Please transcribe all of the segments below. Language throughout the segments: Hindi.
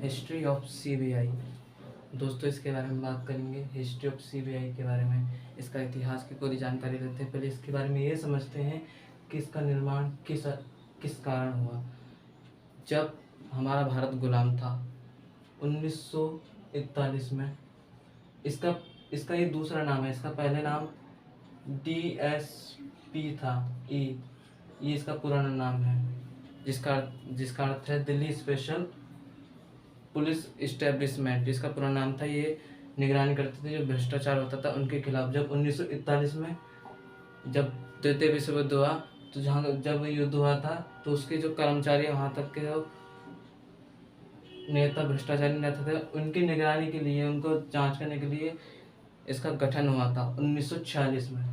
History of CBI. दोस्तों इसके बारे में बात करेंगे, हिस्ट्री ऑफ सीबीआई के बारे में, इसका इतिहास की पूरी जानकारी लेते हैं। पहले इसके बारे में ये समझते हैं कि इसका निर्माण किस कारण हुआ। जब हमारा भारत गुलाम था 1941 में, इसका इसका ये दूसरा नाम है। इसका पहले नाम DSP था, ये इसका पुराना नाम है, जिसका अर्थ है दिल्ली स्पेशल पुलिस इस्टेब्लिशमेंट। इसका पुराना नाम था। ये निगरानी करते थे जो भ्रष्टाचार होता था उनके खिलाफ। जब 1941 में जब द्वितीय विश्व युद्ध हुआ, तो जब युद्ध हुआ था तो उसके जो कर्मचारी वहाँ तक के जो नेता, भ्रष्टाचारी नेता थे, उनकी निगरानी के लिए, उनको जांच करने के लिए इसका गठन हुआ था 1946 में।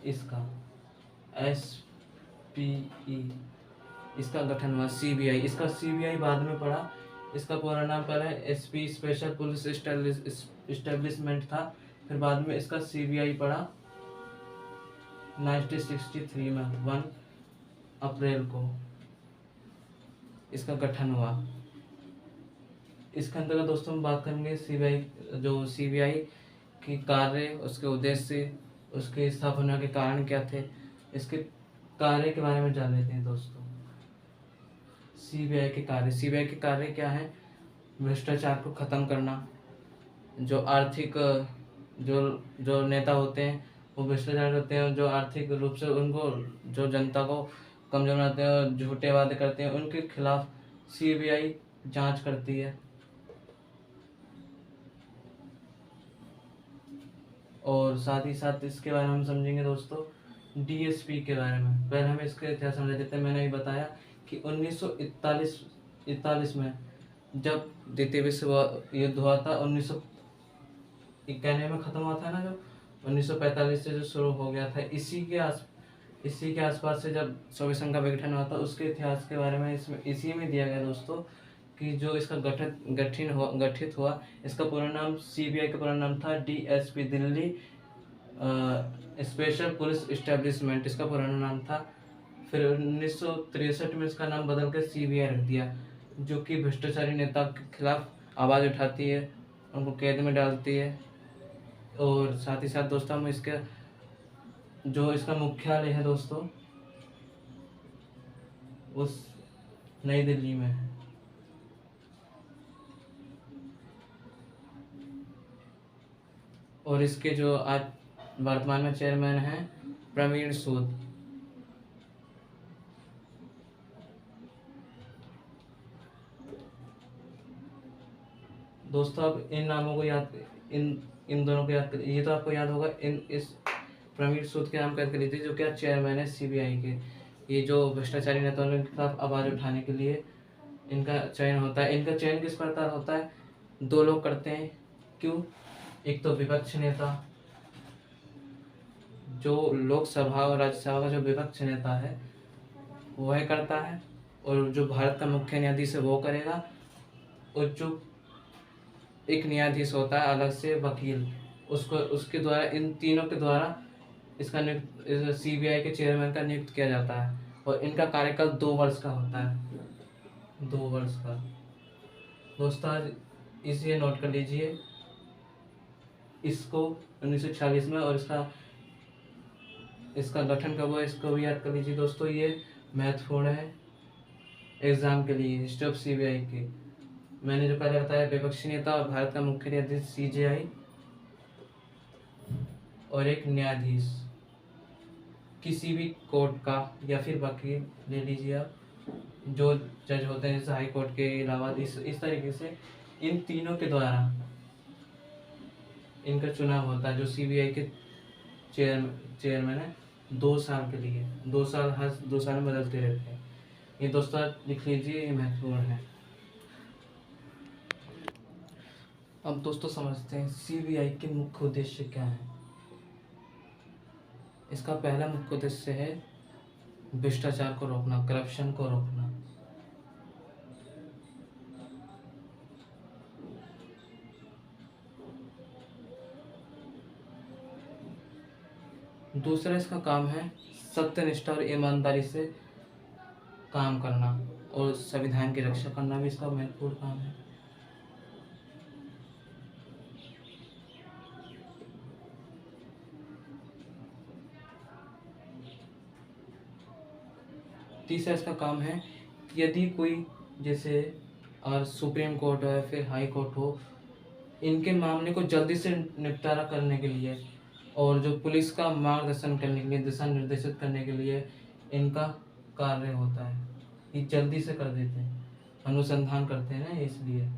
इसका SPE इसका गठन हुआ। CBI, इसका CBI बाद में पड़ा। इसका पूरा नाम पहले SP स्पेशल पुलिस इस्टेब्लिशमेंट था, फिर बाद में इसका CBI पड़ा 1963 में 1 अप्रैल को इसका गठन हुआ। इसके अंतर्गत दोस्तों हम बात करेंगे CBI की कार्य, उसके उद्देश्य, उसके स्थापना के कारण क्या थे, इसके कार्य के बारे में जान लेते हैं दोस्तों। CBI के कार्य क्या है? भ्रष्टाचार को खत्म करना। जो आर्थिक जो नेता होते हैं वो भ्रष्टाचार करते हैं, जो आर्थिक रूप से उनको, जो जनता को कमजोर बनाते हैं और झूठे वादे करते हैं, उनके खिलाफ CBI जांच करती है। और साथ ही साथ इसके बारे में हम समझेंगे दोस्तों DSP के बारे में। पहले हमें इसका इतिहास समझ लेते हैं। मैंने भी बताया कि 1941 में जब द्वितीय विश्व युद्ध हुआ था, 1991 में ख़त्म हुआ था ना, जो 1945 से जो शुरू हो गया था, इसी के आसपास से जब सोवियत संघ का विघटन हुआ था, उसके इतिहास के बारे में इसी में दिया गया दोस्तों कि जो इसका गठित हुआ। इसका पूरा नाम, CBI का पूरा नाम था DSP, Delhi special police establishment, इसका पुराना नाम था। फिर 1963 में इसका नाम बदल कर CBI रख दिया, जो कि भ्रष्टाचारी नेता के खिलाफ आवाज़ उठाती है, उनको कैद में डालती है। और साथ ही साथ दोस्तों हम इसका मुख्यालय है दोस्तों, उस नई दिल्ली में है। और इसके जो आज वर्तमान में चेयरमैन हैं प्रवीण सूद। दोस्तों आप इन नामों को इन दोनों को याद कर, ये तो आपको याद होगा। इस प्रवीण सूद के नाम को याद कर लीजिए, जो क्या चेयरमैन है CBI के। ये जो भ्रष्टाचारी नेताओं के खिलाफ आवाज़ उठाने के लिए इनका चयन होता है। इनका चयन किस प्रकार होता है? 2 लोग करते हैं। क्यों? एक तो विपक्ष नेता, जो लोकसभा और राज्यसभा का जो विपक्ष नेता है वह करता है, और जो भारत का मुख्य न्यायाधीश है वो करेगा, और जो एक न्यायाधीश होता है अलग से, वकील, उसके द्वारा, इन तीनों के द्वारा इसका CBI के चेयरमैन का नियुक्त किया जाता है। और इनका कार्यकाल 2 वर्ष का होता है, 2 वर्ष का। दोस्तों आज इसे नोट कर लीजिए, इसको 1946 में, और इसका गठन कब हुआ इसको भी याद कर लीजिए दोस्तों। ये महत्वपूर्ण है एग्जाम के लिए, हिस्ट्री ऑफ CBI की। मैंने जो पहले बताया, विपक्षी नेता और भारत का मुख्य न्यायाधीश CJI, और एक न्यायाधीश किसी भी कोर्ट का, या फिर वकील ले लीजिए आप, जो जज होते हैं जैसे हाई कोर्ट के इलाहाबाद, इस तरीके से इन तीनों के द्वारा इनका चुनाव होता है। जो CBI के चेयरमैन है 2 साल के लिए, 2 साल, हर 2 साल में बदलते रहते हैं। ये दोस्तों लिख लीजिए, ये महत्वपूर्ण है। अब दोस्तों समझते हैं CBI के मुख्य उद्देश्य क्या है। इसका पहला मुख्य उद्देश्य है भ्रष्टाचार को रोकना, करप्शन को रोकना। दूसरा इसका काम है सत्यनिष्ठा और ईमानदारी से काम करना। और संविधान की रक्षा करना भी इसका महत्वपूर्ण काम है। तीसरा इसका काम है कि यदि कोई, जैसे अगर सुप्रीम कोर्ट हो या फिर हाई कोर्ट हो, इनके मामले को जल्दी से निपटारा करने के लिए और जो पुलिस का मार्गदर्शन करने के लिए, दिशा निर्देशित करने के लिए इनका कार्य होता है। ये जल्दी से कर देते हैं, अनुसंधान करते हैं ना, इसलिए।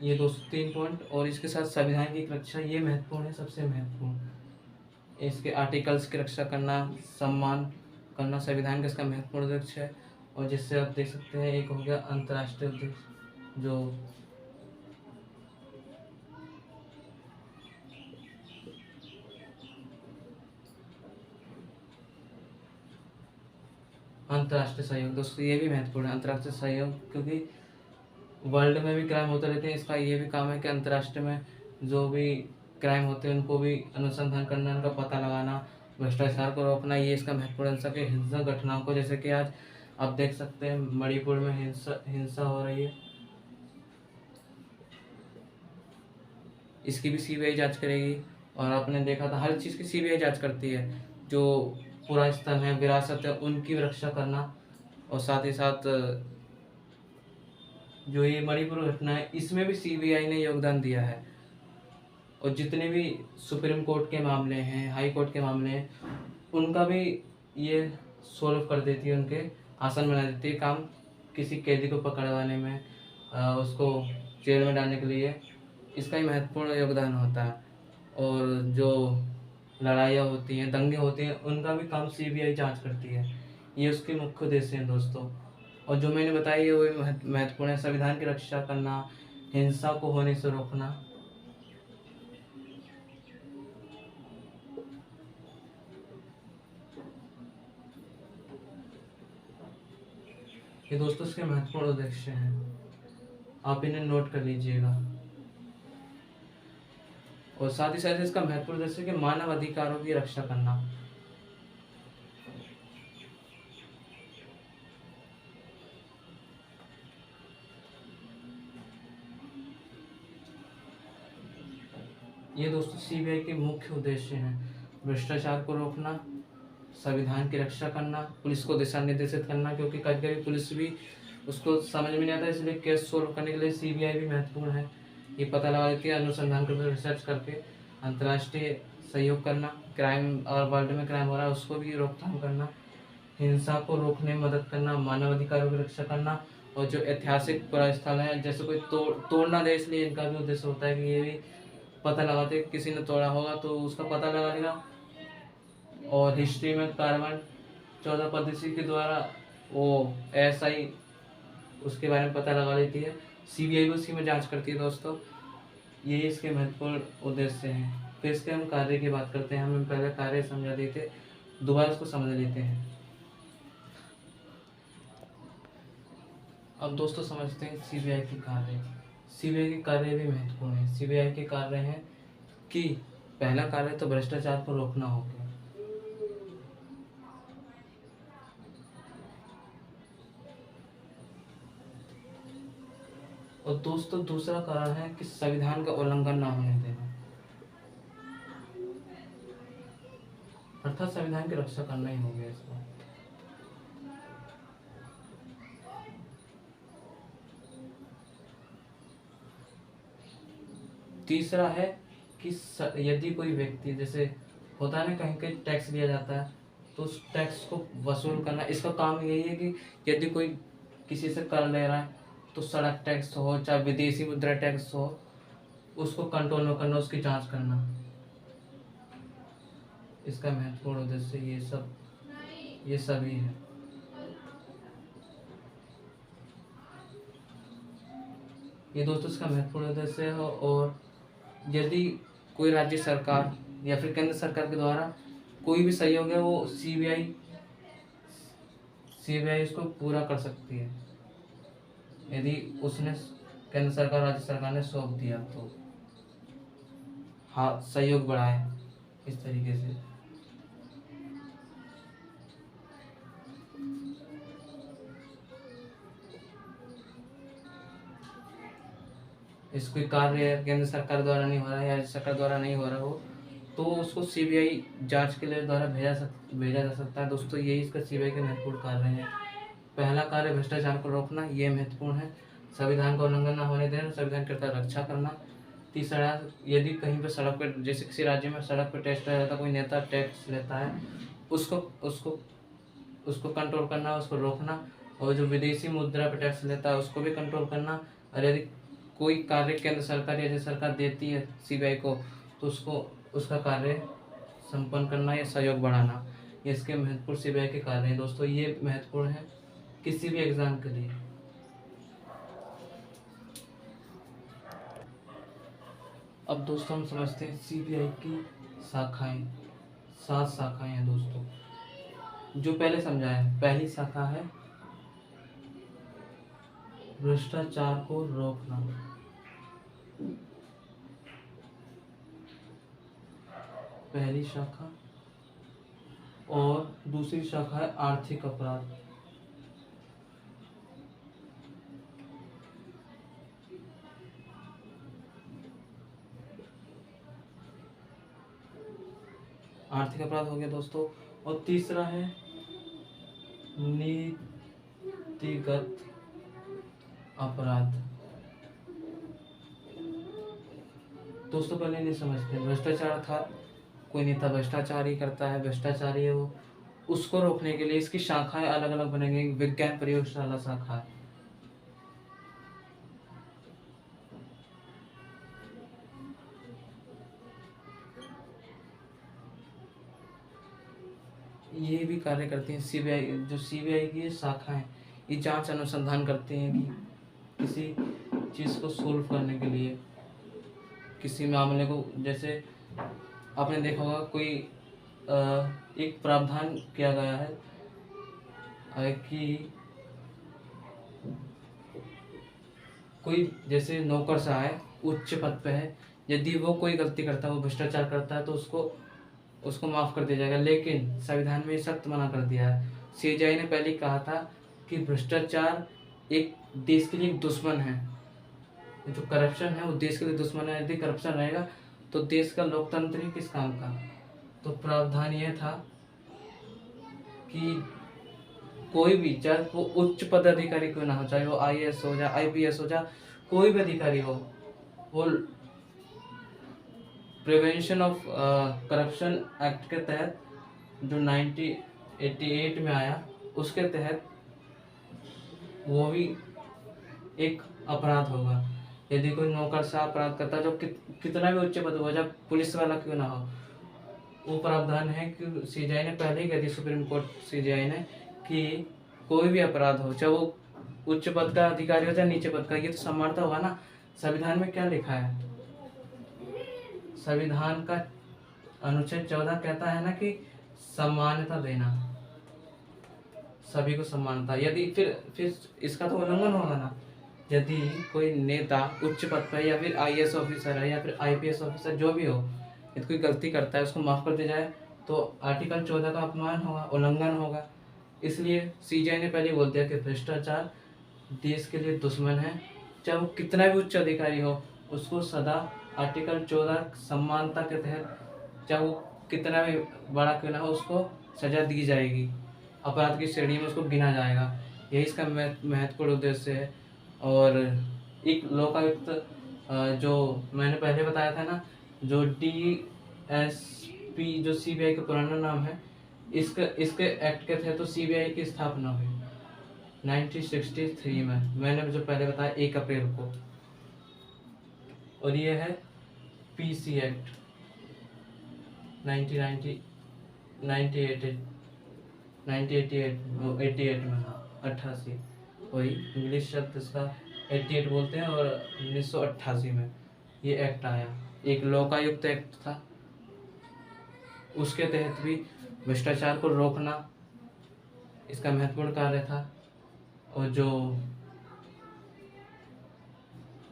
ये 203 पॉइंट, और इसके साथ संविधान की रक्षा ये महत्वपूर्ण है, सबसे महत्वपूर्ण। इसके आर्टिकल्स की रक्षा करना, सम्मान करना संविधान का इसका महत्वपूर्ण उद्देश्य है। और जिससे आप देख सकते हैं, एक हो गया अंतर्राष्ट्रीय उद्देश्य, जो अंतर्राष्ट्रीय सहयोग। दोस्तों ये भी महत्वपूर्ण है, अंतर्राष्ट्रीय सहयोग, क्योंकि वर्ल्ड में भी क्राइम होते रहते हैं। इसका ये भी काम है कि अंतर्राष्ट्रीय में जो भी क्राइम होते हैं उनको भी अनुसंधान करना, उनका पता लगाना, भ्रष्टाचार को रोकना, ये इसका महत्वपूर्ण हिस्सा के हिंसक घटनाओं को, जैसे कि आज आप देख सकते हैं मणिपुर में हिंसा हो रही है, इसकी भी सीबीआई जांच करेगी। और आपने देखा था हर चीज़ की सीबीआई जांच करती है, जो पुरातन है, विरासत है, उनकी रक्षा करना। और साथ ही साथ जो ये मणिपुर घटना है, इसमें भी सीबीआई ने योगदान दिया है। और जितने भी सुप्रीम कोर्ट के मामले हैं, हाई कोर्ट के मामले हैं, उनका भी ये सॉल्व कर देती है, उनके आसान बना देती है काम, किसी कैदी को पकड़वाने में, उसको जेल में डालने के लिए इसका ही महत्वपूर्ण योगदान होता है। और जो लड़ाइयाँ होती हैं, दंगे होते हैं, उनका भी काम सीबीआई जांच करती है। ये उसके मुख्य उद्देश्य हैं दोस्तों। और जो मैंने बताया ये वही महत्वपूर्ण है, संविधान की रक्षा करना, हिंसा को होने से रोकना। ये दोस्तों इसके महत्वपूर्ण उद्देश्य हैं, आप इन्हें नोट कर लीजिएगा। और साथ ही साथ इसका महत्वपूर्ण उद्देश्य है कि मानव अधिकारों की रक्षा करना। ये दोस्तों सीबीआई के मुख्य उद्देश्य हैं, भ्रष्टाचार को रोकना, संविधान की रक्षा करना, पुलिस को दिशा निर्देशित करना, क्योंकि कभी कभी पुलिस भी उसको समझ में नहीं आता, इसलिए केस सोल्व करने के लिए सीबीआई भी महत्वपूर्ण है। ये पता लगा के अनुसंधान करके, रिसर्च करके अंतर्राष्ट्रीय सहयोग करना, क्राइम और वर्ल्ड में क्राइम हो रहा है उसको भी रोकथाम करना, हिंसा को रोकने में मदद करना, मानव अधिकारों की रक्षा करना। और जो ऐतिहासिक पुरास्थल है, जैसे कोई तोड़ना दे, इसलिए इनका भी उद्देश्य होता है कि ये भी पता लगाते, किसी ने तोड़ा होगा तो उसका पता लगा लेगा। और हिस्ट्री में कार्बन 14 पद्धति के द्वारा वो एसआई उसके बारे में पता लगा लेती है, सीबीआई उसी में जांच करती है दोस्तों। ये इसके महत्वपूर्ण उद्देश्य हैं। फिर इसके हम कार्य की बात करते हैं, हमें पहले कार्य समझा देते, दोबारा उसको समझ लेते हैं। अब दोस्तों समझते हैं सीबीआई के कार्य। सीबीआई के कार्य भी महत्वपूर्ण है। सीबीआई के कार्य हैं कि पहला कार्य तो भ्रष्टाचार को रोकना हो गया, और दोस्तों दूसरा कारण है कि संविधान का उल्लंघन ना होने देना, अर्थात संविधान की रक्षा करना ही हो गया इसका। तीसरा है कि यदि कोई व्यक्ति, जैसे होता है ना कहीं कहीं टैक्स लिया जाता है, तो उस टैक्स को वसूल करना, इसका काम यही है कि यदि कोई किसी से कर ले रहा है, तो सड़क टैक्स हो चाहे विदेशी मुद्रा टैक्स हो, उसको कंट्रोल में करना, उसकी जांच करना, इसका महत्वपूर्ण उद्देश्य ये सभी है। ये दोस्तों इसका महत्वपूर्ण उद्देश्य है। और यदि कोई राज्य सरकार या फिर केंद्र सरकार के द्वारा कोई भी सहयोग है, वो सीबीआई इसको पूरा कर सकती है, यदि उसने केंद्र सरकार राज्य सरकार ने सौंप दिया, तो हाँ सहयोग बढ़ाए इस तरीके से। इसको कार्य केंद्र सरकार द्वारा नहीं हो रहा है या राज्य सरकार द्वारा नहीं हो रहा हो तो उसको सीबीआई जांच के लिए द्वारा भेजा जा सकता है। दोस्तों यही इसका सीबीआई के महत्वपूर्ण कार्य हैं। पहला कार्य भ्रष्टाचार को रोकना, ये महत्वपूर्ण है। संविधान का उल्लंघन न होने देना, संविधान की रक्षा करना। तीसरा, यदि कहीं पर सड़क पर, जैसे किसी राज्य में सड़क पर टैक्स लगाया जाता है, कोई नेता टैक्स लेता है, उसको उसको उसको कंट्रोल करना, उसको रोकना। और जो विदेशी मुद्रा पर टैक्स लेता है उसको भी कंट्रोल करना। और यदि कोई कार्य केंद्र सरकार या राज्य सरकार देती है सीबीआई को, तो उसको उसका कार्य संपन्न करना या सहयोग बढ़ाना, ये इसके महत्वपूर्ण सीबीआई के कार्य हैं। दोस्तों ये महत्वपूर्ण है किसी भी एग्जाम के लिए। अब दोस्तों हम समझते हैं सीबीआई की शाखाएं। 7 शाखाएं हैं दोस्तों, जो पहले समझाया। पहली शाखा है भ्रष्टाचार को रोकना। पहली शाखा। और दूसरी शाखा है आर्थिक अपराध। आर्थिक अपराध हो गया दोस्तों। और तीसरा है नीतिगत अपराध। दोस्तों पहले नहीं समझते, भ्रष्टाचार था, कोई नेता भ्रष्टाचार ही करता है, भ्रष्टाचारी है वो, उसको रोकने के लिए इसकी शाखाएं अलग अलग बनेंगी। विज्ञान प्रयोगशाला शाखा, ये भी कार्य करती हैं। सीबीआई, जो सीबीआई की शाखाएं, ये जांच अनुसंधान करते हैं कि किसी चीज़ को सोल्व करने के लिए, किसी मामले को, जैसे आपने देखा होगा कोई एक प्रावधान किया गया है कि कोई जैसे नौकरशाह है, उच्च पद पे है, यदि वो कोई गलती करता है, वो भ्रष्टाचार करता है, तो उसको माफ़ कर दिया जाएगा। लेकिन संविधान में सख्त मना कर दिया है। सीबीआई ने पहले कहा था कि भ्रष्टाचार एक देश के लिए एक दुश्मन है, जो करप्शन है वो देश के लिए दुश्मन है। यदि करप्शन रहेगा तो देश का लोकतंत्र ही किस काम का। तो प्रावधान यह था कि कोई भी, चाहे वो उच्च पदाधिकारी क्यों ना हो, चाहे वो आईएएस हो जाए, आईपीएस हो जाए, कोई भी अधिकारी हो, वो प्रिवेंशन ऑफ करप्शन एक्ट के तहत, जो 1988 में आया, उसके तहत वो भी एक अपराध होगा। यदि कोई नौकरशाह अपराध करता है, जो कितना भी उच्च पद हो, जब पुलिस वाला क्यों ना हो, वो प्रावधान है कि सीबीआई ने पहले ही कह दी, सुप्रीम कोर्ट सीबीआई ने, कि कोई भी अपराध हो, चाहे वो उच्च पद का अधिकारी हो चाहे नीचे पद का, ये तो समानता होगा ना। संविधान में क्या लिखा है? संविधान का अनुच्छेद 14 कहता है ना कि समानता देना, सभी को समानता। यदि फिर इसका तो उल्लंघन होगा ना। यदि कोई नेता उच्च पद पर, या फिर आईएएस ऑफिसर है, या फिर आईपीएस ऑफिसर, जो भी हो, यदि कोई गलती करता है, उसको माफ़ कर दिया जाए, तो आर्टिकल 14 का अपमान होगा, उल्लंघन होगा। इसलिए सीबीआई ने पहले बोल दिया कि भ्रष्टाचार देश के लिए दुश्मन है, चाहे वो कितना भी उच्च अधिकारी हो, उसको सदा आर्टिकल 14 समानता के तहत, चाहे वो कितना भी बड़ा क्यों ना हो, उसको सजा दी जाएगी, अपराध की श्रेणी में उसको गिना जाएगा। यही इसका महत्वपूर्ण उद्देश्य है। और एक लोकायुक्त, जो मैंने पहले बताया था ना, जो डीएसपी, जो सीबीआई का पुराना नाम है, इसके एक्ट के तहत तो सीबीआई की स्थापना हुई 1963 में, मैंने जो पहले बताया 1 अप्रैल को। और ये है पीसी एक्ट 1988 में, हाँ 88, वही इंग्लिश शब्द इसका 88 बोलते हैं, और 1988 में ये एक्ट आया। एक लोकायुक्त एक्ट था, उसके तहत भी भ्रष्टाचार को रोकना इसका महत्वपूर्ण कार्य था। और जो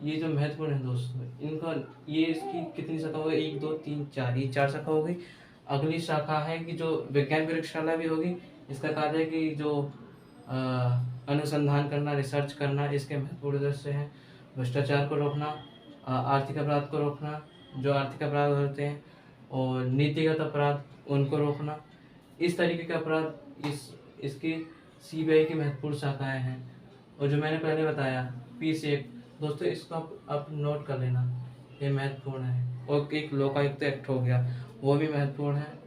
ये जो महत्वपूर्ण है दोस्तों, इनका ये इसकी कितनी शाखा हो गई, 1 2 3 4, ये 4 शाखा हो गई। अगली शाखा है कि जो विज्ञान प्रयोगशाला भी होगी। इसका कार्य है कि जो अ, अनुसंधान करना, रिसर्च करना, इसके महत्वपूर्ण उद्देश्य हैं भ्रष्टाचार को रोकना, आर्थिक अपराध को रोकना, जो आर्थिक अपराध होते हैं, और नीतिगत अपराध उनको रोकना। इस तरीके के अपराध इसकी सीबीआई की महत्वपूर्ण शाखाएं हैं। और जो मैंने पहले बताया P6 दोस्तों, इसको आप नोट कर लेना, ये महत्वपूर्ण है। और एक लोकायुक्त एक्ट हो गया, वो भी महत्वपूर्ण है।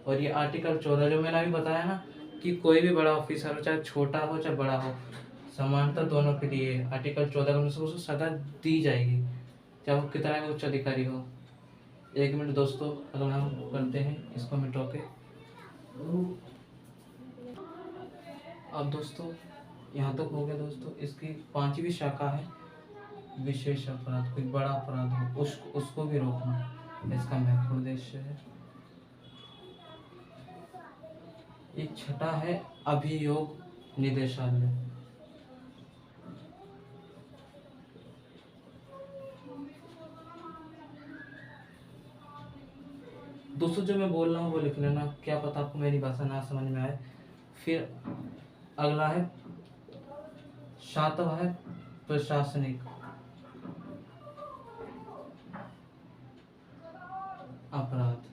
और ये आर्टिकल 14 जो मैंने अभी बताया ना, कि कोई भी बड़ा ऑफिसर हो, चाहे छोटा हो चाहे बड़ा हो, समानता दोनों के लिए आर्टिकल 14 के अनुसार उसको सजा दी जाएगी, चाहे वो कितना भी उच्च अधिकारी हो। 1 मिनट दोस्तों, अगर हम करते हैं इसको मिटो के। अब दोस्तों यहाँ तक हो गया दोस्तों। इसकी 5वीं शाखा है विशेष अपराध, कोई बड़ा अपराध हो उसको भी रोकना, इसका महत्वपूर्ण उद्देश्य है। एक छठा है अभियोग निदेशालय। दोस्तों जो मैं बोल रहा हूँ वो लिख लेना, क्या पता आपको मेरी भाषा ना समझ में आए। फिर अगला है 7वां है प्रशासनिक अपराध।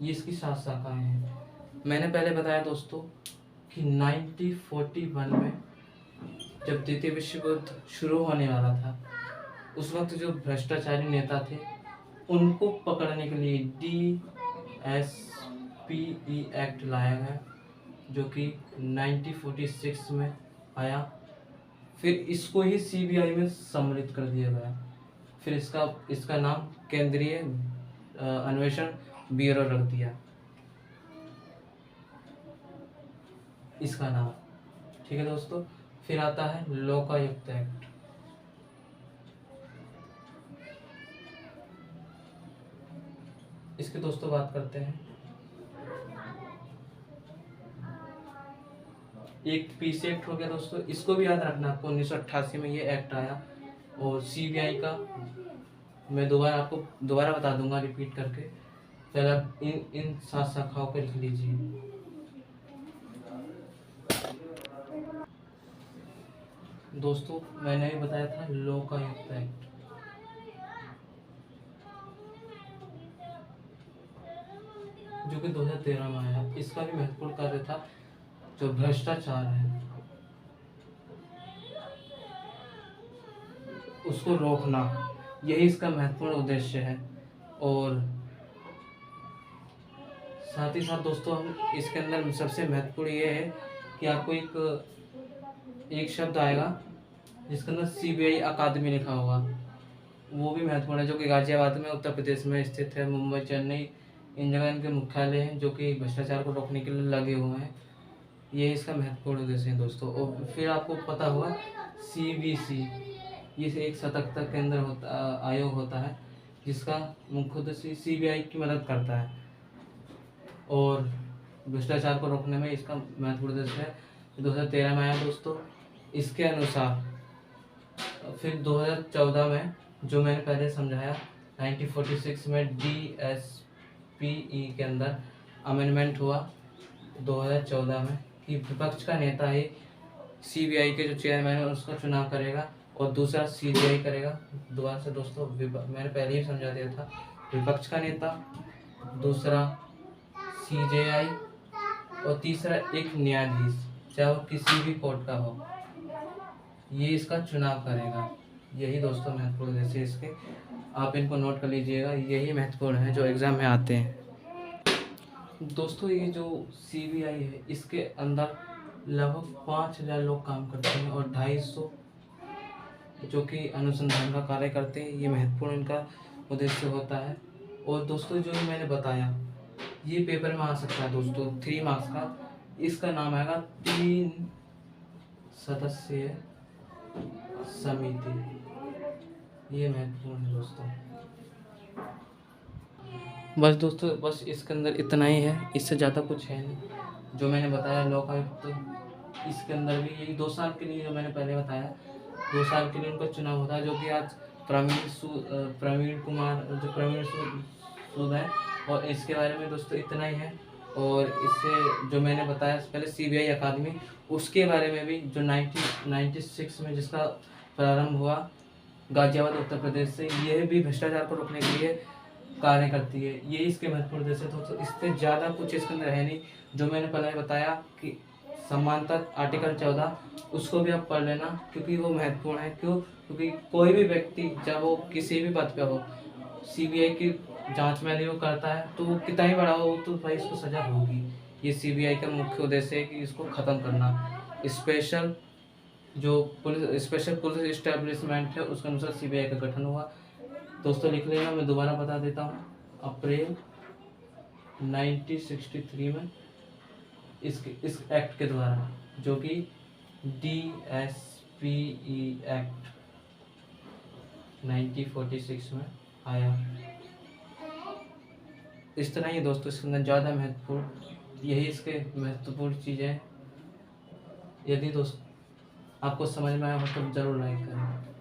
ये इसकी 7 शाखाएं हैं। मैंने पहले बताया दोस्तों कि 1941 में जब द्वितीय विश्व युद्ध शुरू होने वाला था, उस वक्त जो भ्रष्टाचारी नेता थे उनको पकड़ने के लिए DSPE एक्ट लाया गया, जो कि 1946 में आया। फिर इसको ही CBI में सम्मिलित कर दिया गया। फिर इसका नाम केंद्रीय अन्वेषण ब्यूरो रख दिया, इसका नाम। ठीक है दोस्तों। फिर आता है लोकायुक्त एक्ट। इसके दोस्तों बात करते हैं। एक P6 एक्ट हो गया दोस्तों, इसको भी याद रखना आपको। 1988 में ये एक्ट आया। और CBI का मैं आपको दोबारा बता दूंगा रिपीट करके। पहले आप इन 7 शाखाओं पर लिख लीजिए। दोस्तों मैंने भी बताया था लोकायुक्त एक्ट, जो कि 2013 में आया। इसका भी महत्वपूर्ण कार्य था जो भ्रष्टाचार है उसको रोकना, यही इसका महत्वपूर्ण उद्देश्य है। और साथ ही साथ दोस्तों हम इसके अंदर सबसे महत्वपूर्ण ये है कि आपको एक शब्द आएगा जिसके अंदर CBI अकादमी लिखा होगा, वो भी महत्वपूर्ण है, जो कि गाजियाबाद में उत्तर प्रदेश में स्थित है। मुंबई, चेन्नई, इन जगह इनके मुख्यालय हैं, जो कि भ्रष्टाचार को रोकने के लिए लगे हुए हैं। ये इसका महत्वपूर्ण उद्देश्य है दोस्तों। और फिर आपको पता होगा CBC, ये एक सतर्कता केंद्र आयोग होता है, जिसका मुख्य उद्देश्य CBI की मदद करता है और भ्रष्टाचार को रोकने में इसका महत्वपूर्ण उद्देश्य है। 2013 में आया दोस्तों। इसके अनुसार फिर 2014 में, जो मैंने पहले समझाया, 1946 में DSPE के अंदर अमेंडमेंट हुआ 2014 में, कि विपक्ष का नेता ही CBI के जो चेयरमैन है उसका चुनाव करेगा और दूसरा CBI करेगा। दोबारा से दोस्तों, मैंने पहले ही समझा दिया था, विपक्ष का नेता, दूसरा CJI, और तीसरा एक न्यायाधीश, चाहे वो किसी भी कोर्ट का हो, ये इसका चुनाव करेगा। यही दोस्तों महत्वपूर्ण उद्देश्य इसके, आप इनको नोट कर लीजिएगा। यही महत्वपूर्ण है जो एग्ज़ाम में आते हैं दोस्तों। ये जो CBI है, इसके अंदर लगभग 5000 लोग काम करते हैं और 250 जो कि अनुसंधान का कार्य करते हैं। ये महत्वपूर्ण इनका उद्देश्य होता है। और दोस्तों जो मैंने बताया, ये पेपर में आ सकता है दोस्तों 3 मार्क्स का। इसका नाम आएगा 3 सदस्यीय समिति। ये महत्वपूर्ण है दोस्तों। बस दोस्तों, बस इसके अंदर इतना ही है, इससे ज़्यादा कुछ है नहीं। जो मैंने बताया लोकायुक्त, इसके अंदर भी यही 2 साल के लिए जो मैंने पहले बताया, 2 साल के लिए उनका चुनाव होता है, जो कि आज प्रवीण कुमार जो प्रवीण सूद है। और इसके बारे में दोस्तों इतना ही है। और इससे जो मैंने बताया पहले सीबीआई अकादमी, उसके बारे में भी जो 1996 में जिसका प्रारंभ हुआ गाजियाबाद उत्तर प्रदेश से, यह भी भ्रष्टाचार को रोकने के लिए कार्य करती है। ये इसके महत्वपूर्ण उद्देश्य है। तो इससे ज़्यादा कुछ इसके अंदर है नहीं। जो मैंने पहले बताया कि समानता आर्टिकल 14, उसको भी आप पढ़ लेना, क्योंकि वो महत्वपूर्ण है। क्यों? क्योंकि कोई भी व्यक्ति जब वो किसी भी पद पे हो, सीबीआई की जांच में यदि वो करता है तो वो कितना ही बड़ा हो तो भाई उसको सजा होगी। ये सीबीआई का मुख्य उद्देश्य है कि इसको ख़त्म करना। स्पेशल पुलिस इस्टेब्लिशमेंट है, उसके अनुसार सीबीआई का गठन हुआ। दोस्तों लिख लेना, मैं दोबारा बता देता हूँ। अप्रैल 1963 में इस एक्ट के द्वारा, जो कि DSPE एक्ट 1946 में आया। इस तरह ही दोस्तों इसके अंदर ज़्यादा महत्वपूर्ण यही इसके महत्वपूर्ण चीज़ें हैं। यदि दोस्त आपको समझ में आया हो तो ज़रूर लाइक करें।